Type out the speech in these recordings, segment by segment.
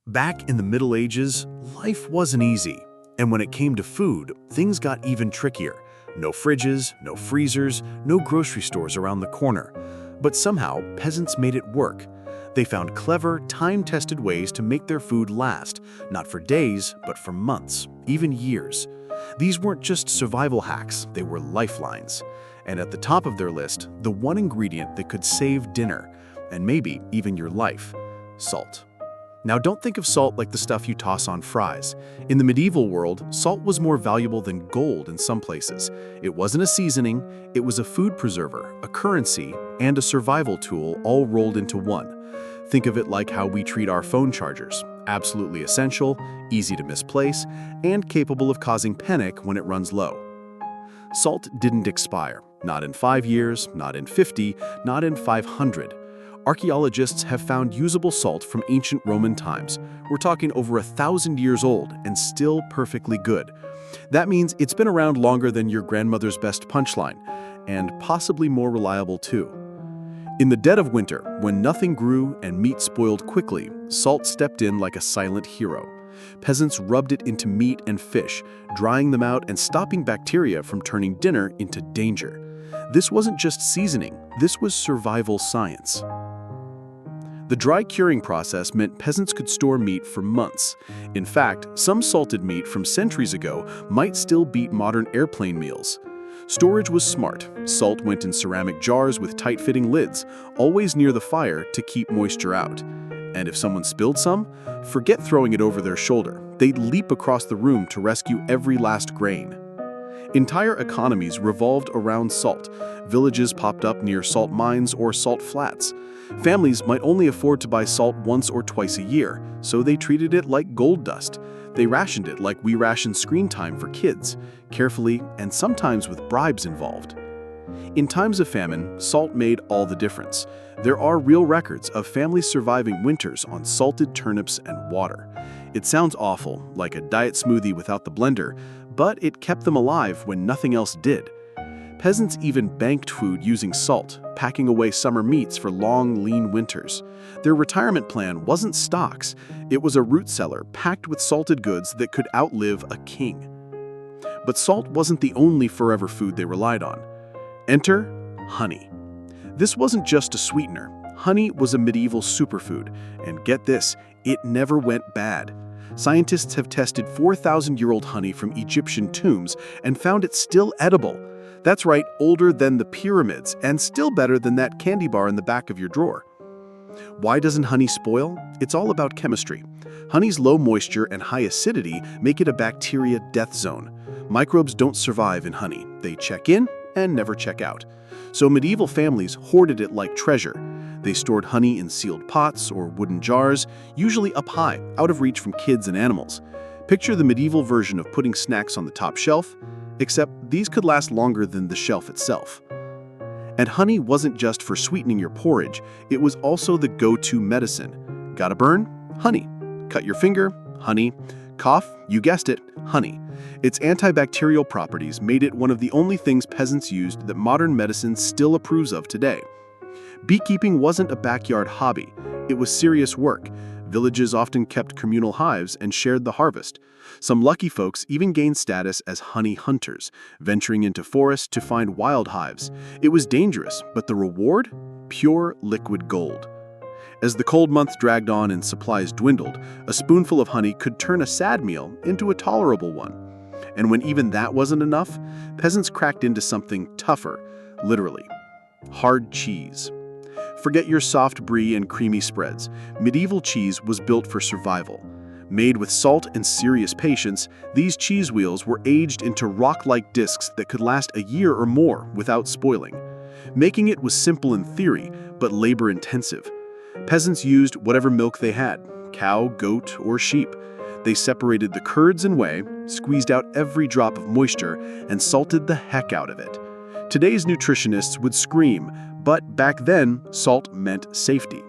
Back in the Middle Ages, life wasn't easy. And when it came to food, things got even trickier. No fridges, no freezers, no grocery stores around the corner. But somehow, peasants made it work. They found clever, time-tested ways to make their food last, not for days, but for months, even years. These weren't just survival hacks, they were lifelines. And at the top of their list, the one ingredient that could save dinner, and maybe even your life: salt. Now, don't think of salt like the stuff you toss on fries. In the medieval world, salt was more valuable than gold in some places. It wasn't a seasoning, it was a food preserver, a currency, and a survival tool all rolled into one. Think of it like how we treat our phone chargers: absolutely essential, easy to misplace, and capable of causing panic when it runs low. Salt didn't expire. Not in 5 years, not in 50, not in 500. Archaeologists have found usable salt from ancient Roman times. We're talking over 1,000 years old and still perfectly good. That means it's been around longer than your grandmother's best punchline, and possibly more reliable too. In the dead of winter, when nothing grew and meat spoiled quickly, salt stepped in like a silent hero. Peasants rubbed it into meat and fish, drying them out and stopping bacteria from turning dinner into danger. This wasn't just seasoning, this was survival science. The dry curing process meant peasants could store meat for months. In fact, some salted meat from centuries ago might still beat modern airplane meals. Storage was smart. Salt went in ceramic jars with tight-fitting lids, always near the fire to keep moisture out. And if someone spilled some, forget throwing it over their shoulder. They'd leap across the room to rescue every last grain. Entire economies revolved around salt. Villages popped up near salt mines or salt flats. Families might only afford to buy salt once or twice a year, so they treated it like gold dust. They rationed it like we ration screen time for kids, carefully and sometimes with bribes involved. In times of famine, salt made all the difference. There are real records of families surviving winters on salted turnips and water. It sounds awful, like a diet smoothie without the blender, but it kept them alive when nothing else did. Peasants even banked food using salt, packing away summer meats for long, lean winters. Their retirement plan wasn't stocks, it was a root cellar packed with salted goods that could outlive a king. But salt wasn't the only forever food they relied on. Enter honey. This wasn't just a sweetener. Honey was a medieval superfood, and get this, it never went bad. Scientists have tested 4,000-year-old honey from Egyptian tombs and found it still edible. That's right, older than the pyramids, and still better than that candy bar in the back of your drawer. Why doesn't honey spoil? It's all about chemistry. Honey's low moisture and high acidity make it a bacteria death zone. Microbes don't survive in honey. They check in and never check out. So medieval families hoarded it like treasure. They stored honey in sealed pots or wooden jars, usually up high, out of reach from kids and animals. Picture the medieval version of putting snacks on the top shelf, except these could last longer than the shelf itself. And honey wasn't just for sweetening your porridge, it was also the go-to medicine. Got a burn? Honey. Cut your finger? Honey. Cough? You guessed it, honey. Its antibacterial properties made it one of the only things peasants used that modern medicine still approves of today. Beekeeping wasn't a backyard hobby, it was serious work. Villages often kept communal hives and shared the harvest. Some lucky folks even gained status as honey hunters, venturing into forests to find wild hives. It was dangerous, but the reward? Pure liquid gold. As the cold months dragged on and supplies dwindled, a spoonful of honey could turn a sad meal into a tolerable one. And when even that wasn't enough, peasants cracked into something tougher, literally: hard cheese. Forget your soft brie and creamy spreads. Medieval cheese was built for survival. Made with salt and serious patience, these cheese wheels were aged into rock-like discs that could last a year or more without spoiling. Making it was simple in theory, but labor-intensive. Peasants used whatever milk they had: cow, goat, or sheep. They separated the curds and whey, squeezed out every drop of moisture, and salted the heck out of it. Today's nutritionists would scream, but back then, salt meant safety.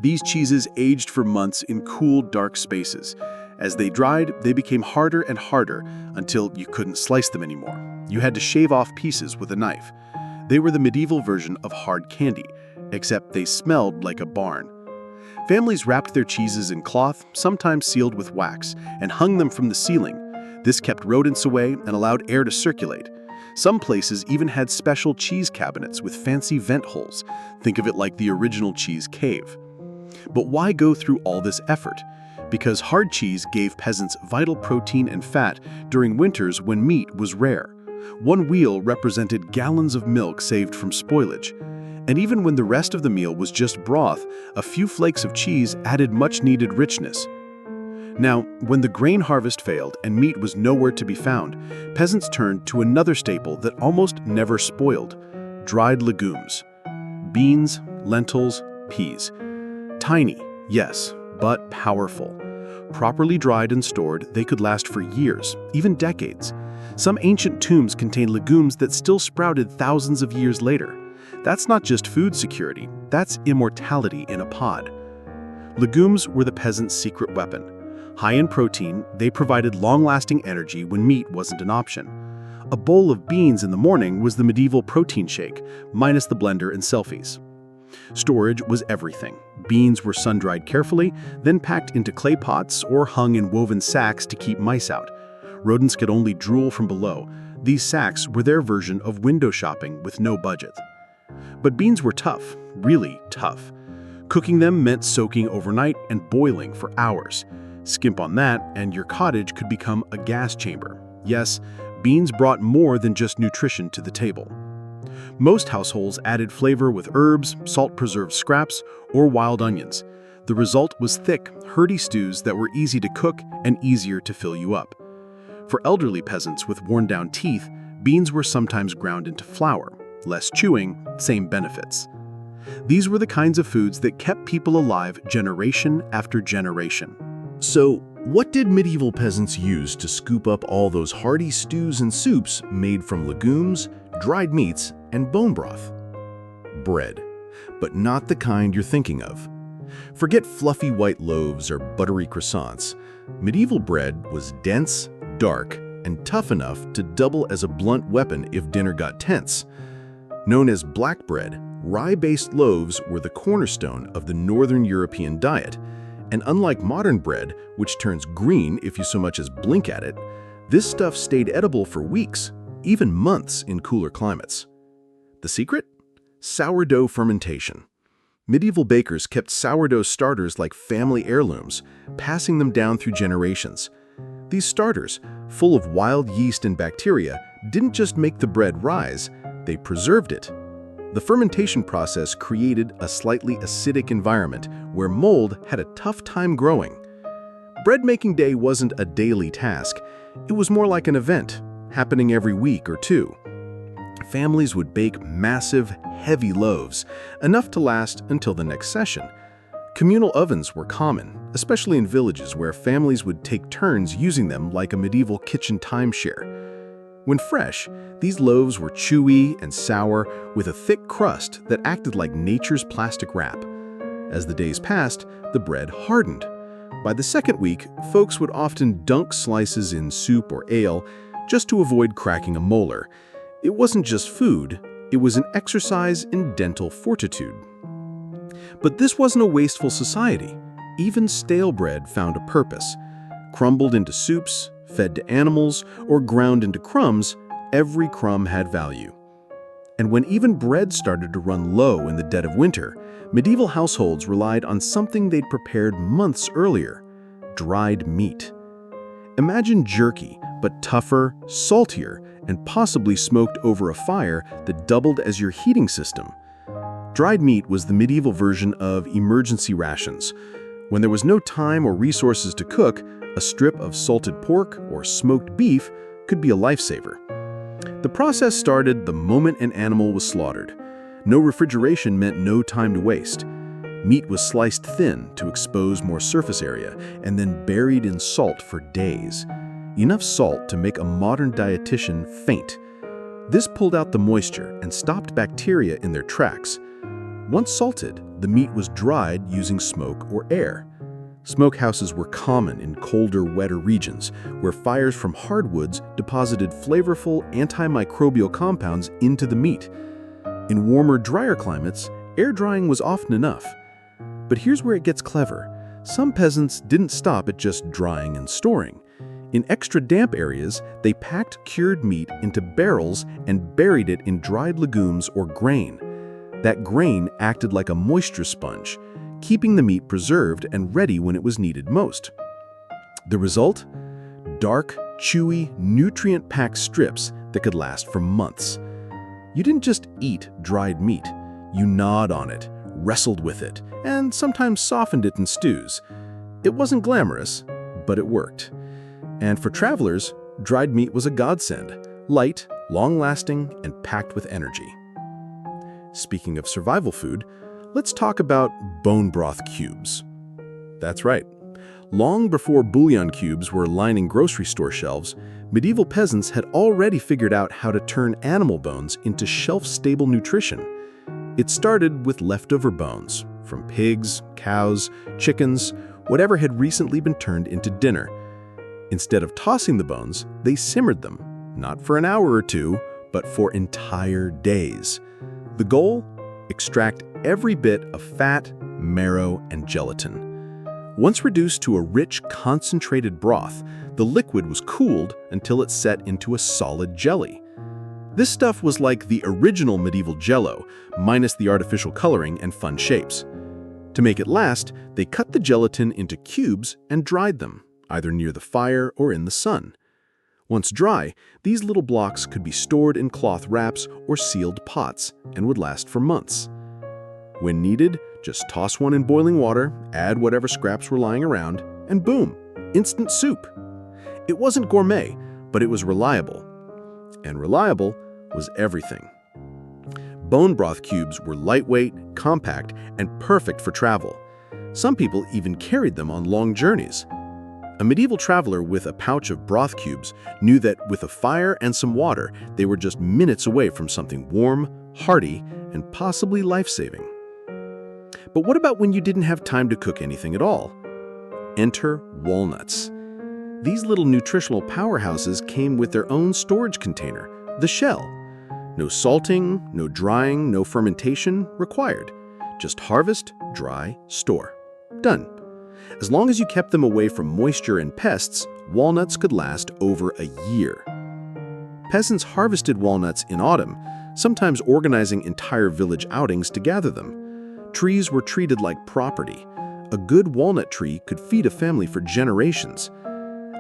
These cheeses aged for months in cool, dark spaces. As they dried, they became harder and harder until you couldn't slice them anymore. You had to shave off pieces with a knife. They were the medieval version of hard candy, except they smelled like a barn. Families wrapped their cheeses in cloth, sometimes sealed with wax, and hung them from the ceiling. This kept rodents away and allowed air to circulate. Some places even had special cheese cabinets with fancy vent holes. Think of it like the original cheese cave. But why go through all this effort? Because hard cheese gave peasants vital protein and fat during winters when meat was rare. One wheel represented gallons of milk saved from spoilage. And even when the rest of the meal was just broth, a few flakes of cheese added much-needed richness. Now, when the grain harvest failed and meat was nowhere to be found, peasants turned to another staple that almost never spoiled: dried legumes. Beans, lentils, peas. Tiny, yes, but powerful. Properly dried and stored, they could last for years, even decades. Some ancient tombs contain legumes that still sprouted thousands of years later. That's not just food security, that's immortality in a pod. Legumes were the peasant's secret weapon. High in protein, they provided long-lasting energy when meat wasn't an option. A bowl of beans in the morning was the medieval protein shake, minus the blender and selfies. Storage was everything. Beans were sun-dried carefully, then packed into clay pots or hung in woven sacks to keep mice out. Rodents could only drool from below. These sacks were their version of window shopping with no budget. But beans were tough, really tough. Cooking them meant soaking overnight and boiling for hours. Skimp on that, and your cottage could become a gas chamber. Yes, beans brought more than just nutrition to the table. Most households added flavor with herbs, salt-preserved scraps, or wild onions. The result was thick, hearty stews that were easy to cook and easier to fill you up. For elderly peasants with worn-down teeth, beans were sometimes ground into flour. Less chewing, same benefits. These were the kinds of foods that kept people alive generation after generation. So, what did medieval peasants use to scoop up all those hearty stews and soups made from legumes, dried meats, and bone broth? Bread, but not the kind you're thinking of. Forget fluffy white loaves or buttery croissants. Medieval bread was dense, dark, and tough enough to double as a blunt weapon if dinner got tense. Known as black bread, rye-based loaves were the cornerstone of the Northern European diet. And unlike modern bread, which turns green if you so much as blink at it, this stuff stayed edible for weeks, even months in cooler climates. The secret? Sourdough fermentation. Medieval bakers kept sourdough starters like family heirlooms, passing them down through generations. These starters, full of wild yeast and bacteria, didn't just make the bread rise, they preserved it. The fermentation process created a slightly acidic environment where mold had a tough time growing. Bread-making day wasn't a daily task. It was more like an event, happening every week or two. Families would bake massive, heavy loaves, enough to last until the next session. Communal ovens were common, especially in villages where families would take turns using them like a medieval kitchen timeshare. When fresh, these loaves were chewy and sour with a thick crust that acted like nature's plastic wrap. As the days passed, the bread hardened. By the second week, folks would often dunk slices in soup or ale just to avoid cracking a molar. It wasn't just food, it was an exercise in dental fortitude. But this wasn't a wasteful society. Even stale bread found a purpose. Crumbled into soups, fed to animals, or ground into crumbs, every crumb had value. And when even bread started to run low in the dead of winter, medieval households relied on something they'd prepared months earlier: dried meat. Imagine jerky, but tougher, saltier, and possibly smoked over a fire that doubled as your heating system. Dried meat was the medieval version of emergency rations. When there was no time or resources to cook, a strip of salted pork or smoked beef could be a lifesaver. The process started the moment an animal was slaughtered. No refrigeration meant no time to waste. Meat was sliced thin to expose more surface area and then buried in salt for days. Enough salt to make a modern dietitian faint. This pulled out the moisture and stopped bacteria in their tracks. Once salted, the meat was dried using smoke or air. Smokehouses were common in colder, wetter regions, where fires from hardwoods deposited flavorful antimicrobial compounds into the meat. In warmer, drier climates, air drying was often enough. But here's where it gets clever. Some peasants didn't stop at just drying and storing. In extra damp areas, they packed cured meat into barrels and buried it in dried legumes or grain. That grain acted like a moisture sponge, keeping the meat preserved and ready when it was needed most. The result? Dark, chewy, nutrient-packed strips that could last for months. You didn't just eat dried meat. You gnawed on it, wrestled with it, and sometimes softened it in stews. It wasn't glamorous, but it worked. And for travelers, dried meat was a godsend, light, long-lasting, and packed with energy. Speaking of survival food, let's talk about bone broth cubes. That's right. Long before bouillon cubes were lining grocery store shelves, medieval peasants had already figured out how to turn animal bones into shelf-stable nutrition. It started with leftover bones from pigs, cows, chickens, whatever had recently been turned into dinner. Instead of tossing the bones, they simmered them, not for an hour or two, but for entire days. The goal? Extract every bit of fat, marrow, and gelatin. Once reduced to a rich, concentrated broth, the liquid was cooled until it set into a solid jelly. This stuff was like the original medieval Jell-O, minus the artificial coloring and fun shapes. To make it last, they cut the gelatin into cubes and dried them, either near the fire or in the sun. Once dry, these little blocks could be stored in cloth wraps or sealed pots and would last for months. When needed, just toss one in boiling water, add whatever scraps were lying around, and boom, instant soup. It wasn't gourmet, but it was reliable. And reliable was everything. Bone broth cubes were lightweight, compact, and perfect for travel. Some people even carried them on long journeys. A medieval traveler with a pouch of broth cubes knew that with a fire and some water, they were just minutes away from something warm, hearty, and possibly life-saving. But what about when you didn't have time to cook anything at all? Enter walnuts. These little nutritional powerhouses came with their own storage container, the shell. No salting, no drying, no fermentation required. Just harvest, dry, store. Done. As long as you kept them away from moisture and pests, walnuts could last over a year. Peasants harvested walnuts in autumn, sometimes organizing entire village outings to gather them. Trees were treated like property. A good walnut tree could feed a family for generations.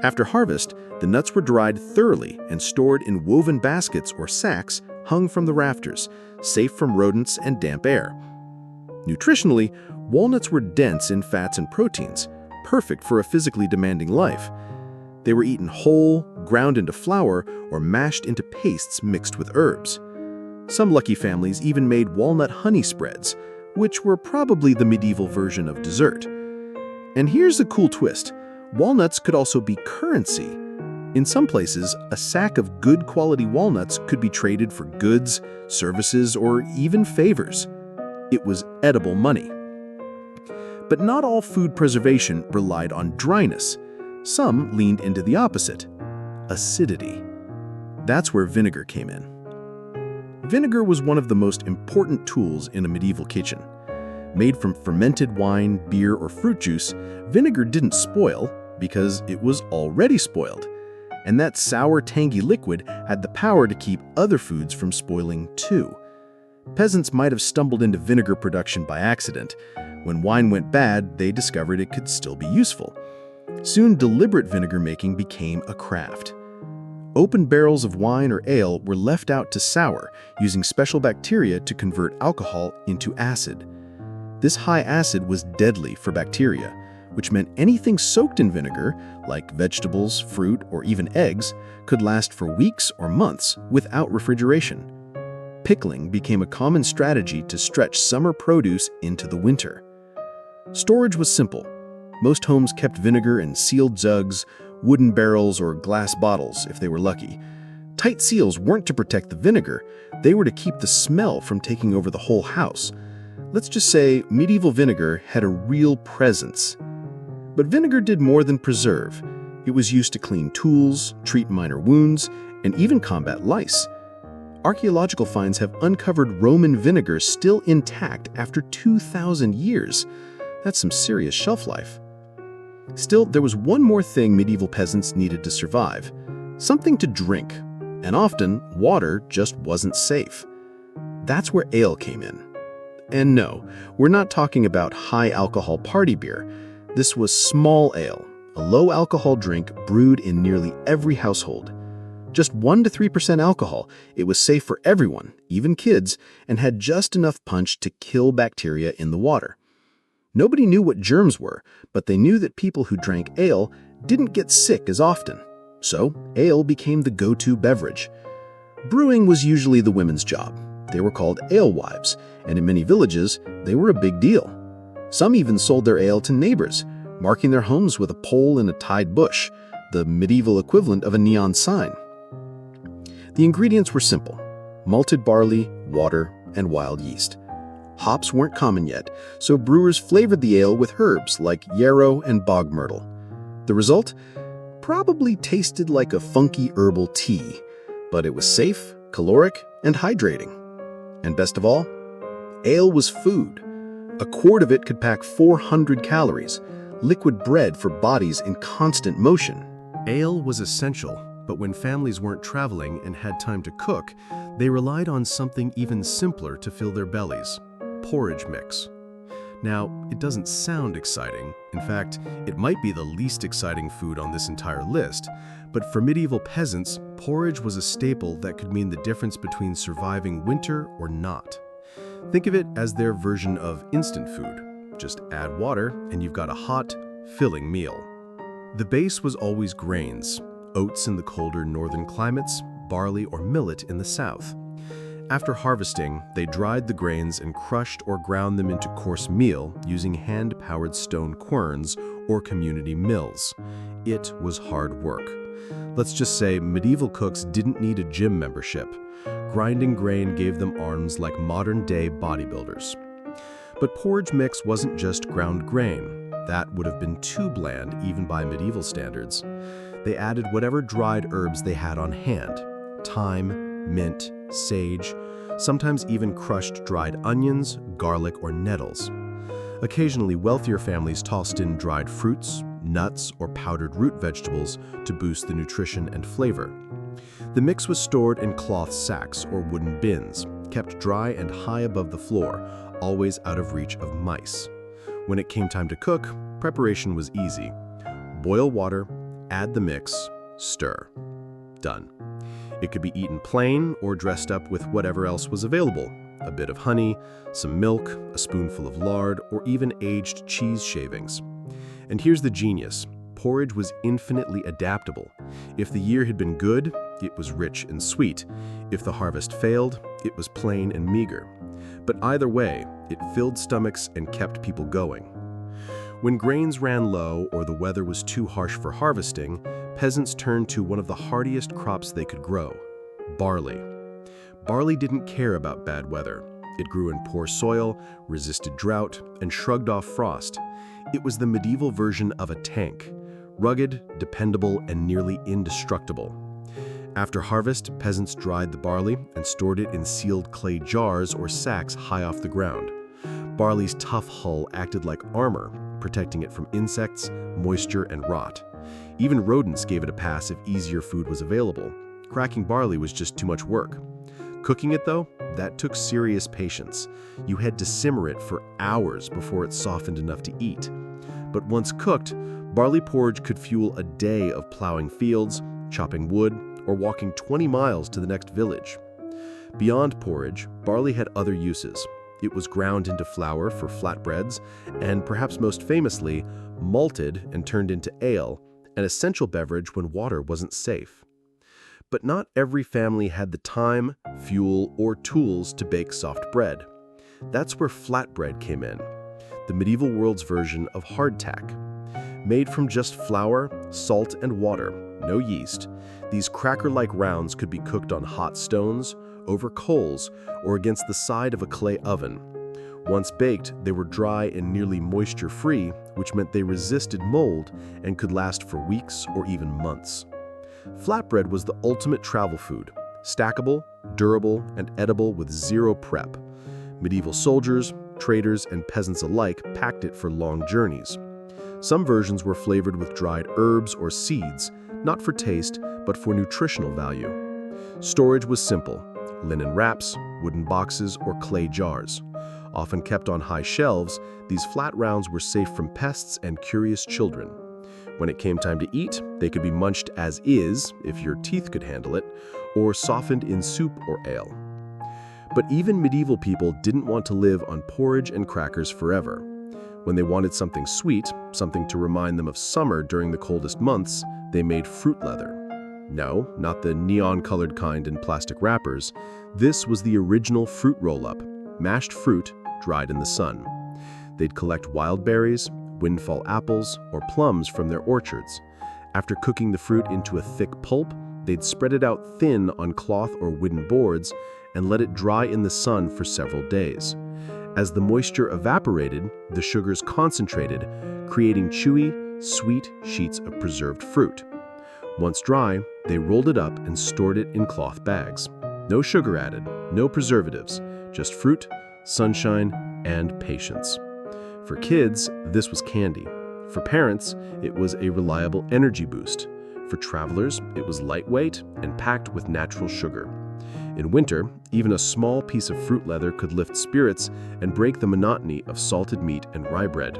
After harvest, the nuts were dried thoroughly and stored in woven baskets or sacks hung from the rafters, safe from rodents and damp air. Nutritionally, walnuts were dense in fats and proteins, perfect for a physically demanding life. They were eaten whole, ground into flour, or mashed into pastes mixed with herbs. Some lucky families even made walnut honey spreads, which were probably the medieval version of dessert. And here's the cool twist. Walnuts could also be currency. In some places, a sack of good quality walnuts could be traded for goods, services, or even favors. It was edible money. But not all food preservation relied on dryness. Some leaned into the opposite, acidity. That's where vinegar came in. Vinegar was one of the most important tools in a medieval kitchen. Made from fermented wine, beer, or fruit juice, vinegar didn't spoil because it was already spoiled. And that sour, tangy liquid had the power to keep other foods from spoiling too. Peasants might have stumbled into vinegar production by accident. When wine went bad, they discovered it could still be useful. Soon, deliberate vinegar making became a craft. Open barrels of wine or ale were left out to sour, using special bacteria to convert alcohol into acid. This high acid was deadly for bacteria, which meant anything soaked in vinegar, like vegetables, fruit, or even eggs, could last for weeks or months without refrigeration. Pickling became a common strategy to stretch summer produce into the winter. Storage was simple. Most homes kept vinegar in sealed jugs, wooden barrels, or glass bottles if they were lucky. Tight seals weren't to protect the vinegar, they were to keep the smell from taking over the whole house. Let's just say medieval vinegar had a real presence. But vinegar did more than preserve. It was used to clean tools, treat minor wounds, and even combat lice. Archaeological finds have uncovered Roman vinegar still intact after 2,000 years. That's some serious shelf life. Still, there was one more thing medieval peasants needed to survive: something to drink. And often, water just wasn't safe. That's where ale came in. And no, we're not talking about high-alcohol party beer. This was small ale, a low-alcohol drink brewed in nearly every household. Just 1 to 3% alcohol, it was safe for everyone, even kids, and had just enough punch to kill bacteria in the water. Nobody knew what germs were, but they knew that people who drank ale didn't get sick as often. So, ale became the go-to beverage. Brewing was usually the women's job. They were called alewives, and in many villages, they were a big deal. Some even sold their ale to neighbors, marking their homes with a pole and a tied bush, the medieval equivalent of a neon sign. The ingredients were simple: malted barley, water, and wild yeast. Hops weren't common yet, so brewers flavored the ale with herbs like yarrow and bog myrtle. The result? Probably tasted like a funky herbal tea, but it was safe, caloric, and hydrating. And best of all, ale was food. A quart of it could pack 400 calories, liquid bread for bodies in constant motion. Ale was essential, but when families weren't traveling and had time to cook, they relied on something even simpler to fill their bellies: porridge mix. Now, it doesn't sound exciting. In fact, it might be the least exciting food on this entire list, but for medieval peasants, porridge was a staple that could mean the difference between surviving winter or not. Think of it as their version of instant food. Just add water and you've got a hot, filling meal. The base was always grains: oats in the colder northern climates, barley or millet in the south. After harvesting, they dried the grains and crushed or ground them into coarse meal using hand-powered stone querns or community mills. It was hard work. Let's just say medieval cooks didn't need a gym membership. Grinding grain gave them arms like modern-day bodybuilders. But porridge mix wasn't just ground grain. That would have been too bland even by medieval standards. They added whatever dried herbs they had on hand: thyme, mint, sage, sometimes even crushed dried onions, garlic, or nettles. Occasionally, wealthier families tossed in dried fruits, nuts, or powdered root vegetables to boost the nutrition and flavor. The mix was stored in cloth sacks or wooden bins, kept dry and high above the floor, always out of reach of mice. When it came time to cook, preparation was easy. Boil water, add the mix, stir. Done. It could be eaten plain or dressed up with whatever else was available: a bit of honey, some milk, a spoonful of lard, or even aged cheese shavings. And here's the genius: porridge was infinitely adaptable. If the year had been good, it was rich and sweet. If the harvest failed, it was plain and meager. But either way, it filled stomachs and kept people going. When grains ran low or the weather was too harsh for harvesting, peasants turned to one of the hardiest crops they could grow: barley. Barley didn't care about bad weather. It grew in poor soil, resisted drought, and shrugged off frost. It was the medieval version of a tank: rugged, dependable, and nearly indestructible. After harvest, peasants dried the barley and stored it in sealed clay jars or sacks high off the ground. Barley's tough hull acted like armor, protecting it from insects, moisture, and rot. Even rodents gave it a pass if easier food was available. Cracking barley was just too much work. Cooking it, though, that took serious patience. You had to simmer it for hours before it softened enough to eat. But once cooked, barley porridge could fuel a day of plowing fields, chopping wood, or walking 20 miles to the next village. Beyond porridge, barley had other uses. It was ground into flour for flatbreads, and perhaps most famously, malted and turned into ale, an essential beverage when water wasn't safe. But not every family had the time, fuel, or tools to bake soft bread. That's where flatbread came in, the medieval world's version of hardtack. Made from just flour, salt, and water, no yeast, these cracker-like rounds could be cooked on hot stones, over coals, or against the side of a clay oven. Once baked, they were dry and nearly moisture-free, which meant they resisted mold and could last for weeks or even months. Flatbread was the ultimate travel food: stackable, durable, and edible with zero prep. Medieval soldiers, traders and peasants alike packed it for long journeys. Some versions were flavored with dried herbs or seeds, not for taste, but for nutritional value. Storage was simple: linen wraps, wooden boxes, or clay jars. Often kept on high shelves, these flat rounds were safe from pests and curious children. When it came time to eat, they could be munched as is, if your teeth could handle it, or softened in soup or ale. But even medieval people didn't want to live on porridge and crackers forever. When they wanted something sweet, something to remind them of summer during the coldest months, they made fruit leather. No, not the neon-colored kind in plastic wrappers. This was the original fruit roll-up, mashed fruit dried in the sun. They'd collect wild berries, windfall apples, or plums from their orchards. After cooking the fruit into a thick pulp, they'd spread it out thin on cloth or wooden boards and let it dry in the sun for several days. As the moisture evaporated, the sugars concentrated, creating chewy, sweet sheets of preserved fruit. Once dry, they rolled it up and stored it in cloth bags. No sugar added, no preservatives, just fruit, sunshine, and patience. For kids, this was candy. For parents, it was a reliable energy boost. For travelers, it was lightweight and packed with natural sugar. In winter, even a small piece of fruit leather could lift spirits and break the monotony of salted meat and rye bread.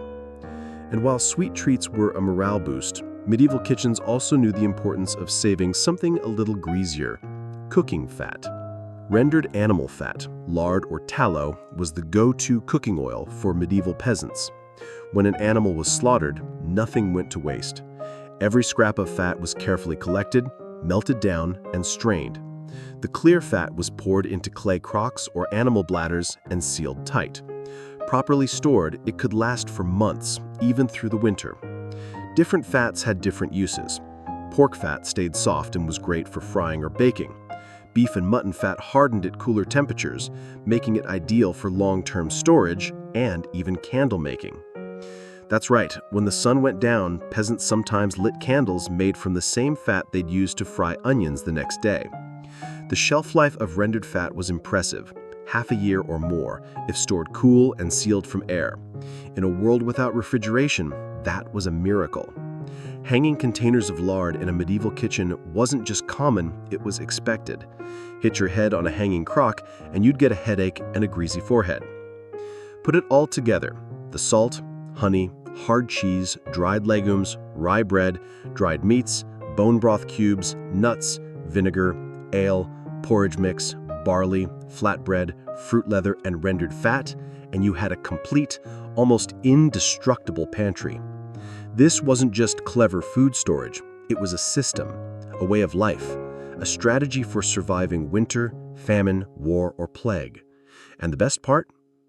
And while sweet treats were a morale boost, medieval kitchens also knew the importance of saving something a little greasier: cooking fat. Rendered animal fat, lard or tallow, was the go-to cooking oil for medieval peasants. When an animal was slaughtered, nothing went to waste. Every scrap of fat was carefully collected, melted down, and strained. The clear fat was poured into clay crocks or animal bladders and sealed tight. Properly stored, it could last for months, even through the winter. Different fats had different uses. Pork fat stayed soft and was great for frying or baking. Beef and mutton fat hardened at cooler temperatures, making it ideal for long-term storage and even candle making. That's right, when the sun went down, peasants sometimes lit candles made from the same fat they'd use to fry onions the next day. The shelf life of rendered fat was impressive, half a year or more, if stored cool and sealed from air. In a world without refrigeration, that was a miracle. Hanging containers of lard in a medieval kitchen wasn't just common, it was expected. Hit your head on a hanging crock and you'd get a headache and a greasy forehead. Put it all together: the salt, honey, hard cheese, dried legumes, rye bread, dried meats, bone broth cubes, nuts, vinegar, ale, porridge mix, barley, flatbread, fruit leather, and rendered fat, and you had a complete, almost indestructible pantry. This wasn't just clever food storage, it was a system, a way of life, a strategy for surviving winter, famine, war, or plague. And the best part?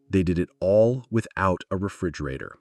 They did it all without a refrigerator.